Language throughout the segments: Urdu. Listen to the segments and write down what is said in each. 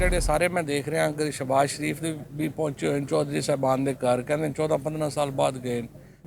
ਜਿਹੜੇ ਸਾਰੇ ਮੈਂ ਦੇਖ ਰਿਹਾ ਕਿ ਸ਼ਹਬਾਜ਼ ਸ਼ਰੀਫ ਦੇ ਵੀ ਪਹੁੰਚੇ ਹੋਏ ਚੌਧਰੀ ਸਾਹਿਬਾਨ ਦੇ ਘਰ, ਕਹਿੰਦੇ 14-15 ਸਾਲ ਬਾਅਦ ਗਏ।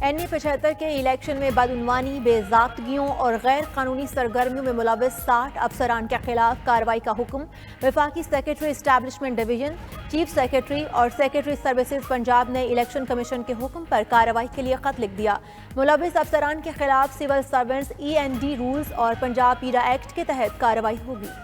NA-75 کے الیکشن میں بدعنوانی، بے-ضابطگیوں اور غیر قانونی سرگرمیوں میں ملوث 60 افسران کے خلاف کارروائی کا حکم۔ وفاقی secretary establishment division, chief secretary اور سیکرٹری سروسز پنجاب نے الیکشن کمیشن کے حکم پر کارروائی کے لیے خط لکھ دیا۔ ملوث افسران کے خلاف سول سرونٹس END رولز اور پنجاب پیرا ایکٹ کے تحت کارروائی ہوگی۔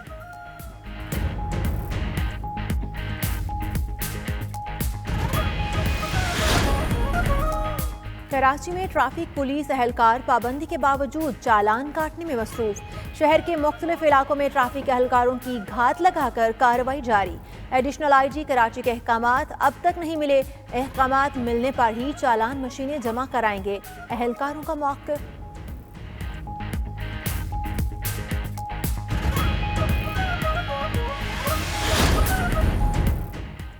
کراچی میں ٹریفک پولیس اہلکار پابندی کے باوجود چالان کاٹنے میں مصروف۔ شہر کے مختلف علاقوں میں ٹریفک اہلکاروں کی گھات لگا کر کارروائی جاری۔ ایڈیشنل IG کراچی کے احکامات اب تک نہیں ملے، احکامات ملنے پر ہی چالان مشینیں جمع کرائیں گے، اہلکاروں کا موقف۔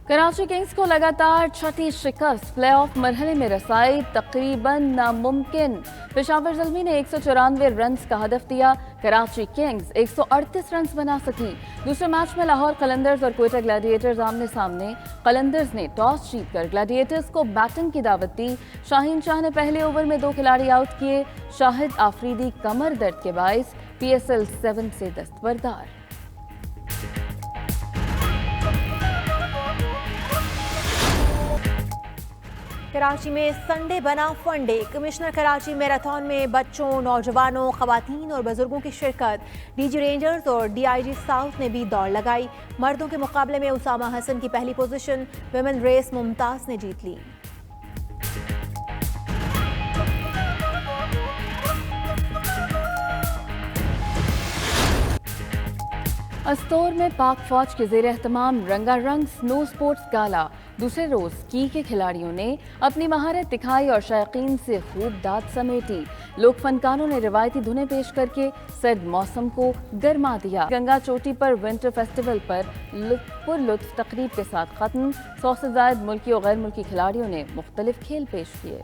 کراچی کنگز کو لگاتار چھٹی شکست، پلے آف مرحلے میں رسائی تقریباً ناممکن۔ پشاور زلمی نے 194 رنز کا ہدف دیا، کراچی کنگز 138 رنز بنا سکی۔ دوسرے میچ میں لاہور قلندرز اور کوئٹہ گلیڈیٹرز آمنے سامنے۔ قلندرز نے ٹاس جیت کر گلیڈیٹرز کو بیٹنگ کی دعوت دی۔ شاہین شاہ نے پہلے اوور میں 2 کھلاڑی آؤٹ کیے۔ شاہد آفریدی کمر درد کے باعث PSL 7 سے دستبردار۔ کراچی میں سنڈے بنا فن ڈے۔ کمشنر کراچی میراتھن میں بچوں، نوجوانوں، خواتین اور بزرگوں کی شرکت۔ DG رینجرز اور DIG ساؤتھ نے بھی دوڑ لگائی۔ مردوں کے مقابلے میں اسامہ حسن کی پہلی پوزیشن، ویمن ریس ممتاز نے جیت لی۔ استور میں پاک فوج کے زیر اہتمام رنگا رنگ سنو سپورٹس گالا۔ دوسرے روز کی کے کھلاڑیوں نے اپنی مہارت دکھائی اور شائقین سے خوب داد سمیٹی۔ لوک فنکاروں نے روایتی دھنیں پیش کر کے سرد موسم کو گرما دیا۔ گنگا چوٹی پر ونٹر فیسٹیول پر لطف تقریب کے ساتھ ختم۔ 100 سے زائد ملکی اور غیر ملکی کھلاڑیوں نے مختلف کھیل پیش کیے۔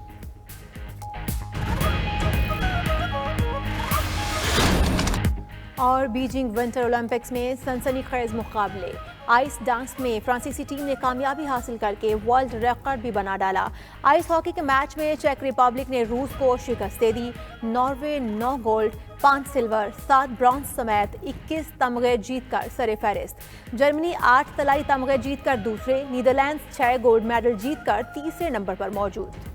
اور بیجنگ ونٹر اولمپکس میں سنسنی خیز مقابلے۔ آئس ڈانس میں فرانسیسی ٹیم نے کامیابی حاصل کر کے ورلڈ ریکارڈ بھی بنا ڈالا۔ آئس ہاکی کے میچ میں چیک ریپبلک نے روس کو شکست دے دی۔ ناروے 9 گولڈ، 5 سلور، 7 برونز سمیت 21 تمغے جیت کر سر فہرست۔ جرمنی 8 طلائی تمغے جیت کر دوسرے، نیدرلینڈز 6 گولڈ میڈل جیت کر تیسرے نمبر پر موجود۔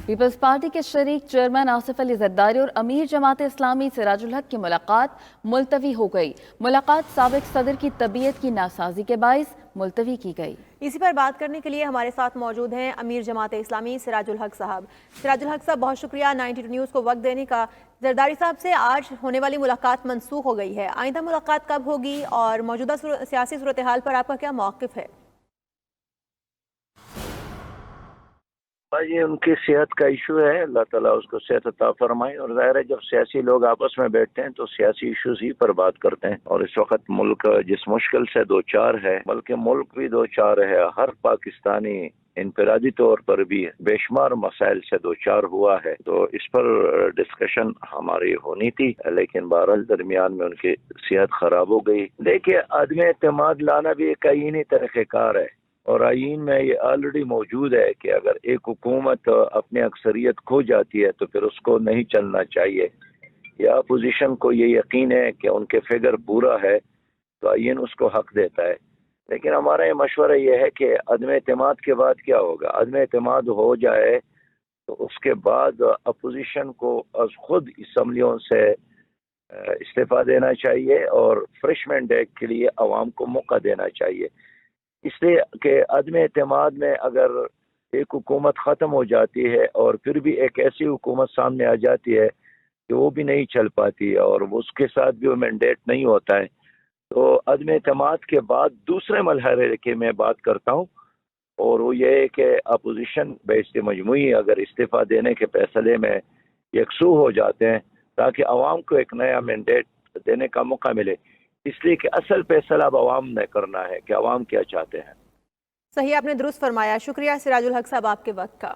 پیپلز پارٹی کے شریک چیئرمین آصف علی زرداری اور امیر جماعت اسلامی سراج الحق کی ملاقات ملتوی ہو گئی۔ ملاقات سابق صدر کی طبیعت کی ناسازی کے باعث ملتوی کی گئی۔ اسی پر بات کرنے کے لیے ہمارے ساتھ موجود ہیں امیر جماعت اسلامی سراج الحق صاحب۔ سراج الحق صاحب بہت شکریہ 92 نیوز کو وقت دینے کا۔ زرداری صاحب سے آج ہونے والی ملاقات منسوخ ہو گئی ہے، آئندہ ملاقات کب ہوگی اور موجودہ سیاسی صورتحال پر آپ کا کیا موقف ہے؟ یہ ان کی صحت کا ایشو ہے، اللہ تعالیٰ اس کو صحت عطا فرمائے۔ اور ظاہر ہے جب سیاسی لوگ آپس میں بیٹھتے ہیں تو سیاسی ایشوز ہی پر بات کرتے ہیں، اور اس وقت ملک جس مشکل سے دوچار ہے، بلکہ ملک بھی دوچار ہے، ہر پاکستانی انفرادی طور پر بھی بے شمار مسائل سے دوچار ہوا ہے، تو اس پر ڈسکشن ہماری ہونی تھی، لیکن بہرحال درمیان میں ان کی صحت خراب ہو گئی۔ دیکھیے، عدم اعتماد لانا بھی ایک آئینی طریقہ کار ہے، اور آئین میں یہ آلریڈی موجود ہے کہ اگر ایک حکومت اپنی اکثریت کھو جاتی ہے تو پھر اس کو نہیں چلنا چاہیے، یا اپوزیشن کو یہ یقین ہے کہ ان کے فگر پورا ہے تو آئین اس کو حق دیتا ہے۔ لیکن ہمارا یہ مشورہ یہ ہے کہ عدم اعتماد کے بعد کیا ہوگا؟ عدم اعتماد ہو جائے تو اس کے بعد اپوزیشن کو از خود اسمبلیوں سے استعفیٰ دینا چاہیے اور فریش مینڈیٹ کے لیے عوام کو موقع دینا چاہیے، اس لیے کہ عدم اعتماد میں اگر ایک حکومت ختم ہو جاتی ہے اور پھر بھی ایک ایسی حکومت سامنے آ جاتی ہے کہ وہ بھی نہیں چل پاتی اور اس کے ساتھ بھی وہ مینڈیٹ نہیں ہوتا ہے، تو عدم اعتماد کے بعد دوسرے مرحلے کی میں بات کرتا ہوں، اور وہ یہ ہے کہ اپوزیشن بیشت مجموعی اگر استعفیٰ دینے کے فیصلے میں یکسو ہو جاتے ہیں تاکہ عوام کو ایک نیا مینڈیٹ دینے کا موقع ملے، اس لیے کہ اصل فیصلہ اب عوام نے کرنا ہے کہ عوام کیا چاہتے ہیں۔ صحیح، آپ نے درست فرمایا۔ شکریہ سراج الحق صاحب آپ کے وقت کا۔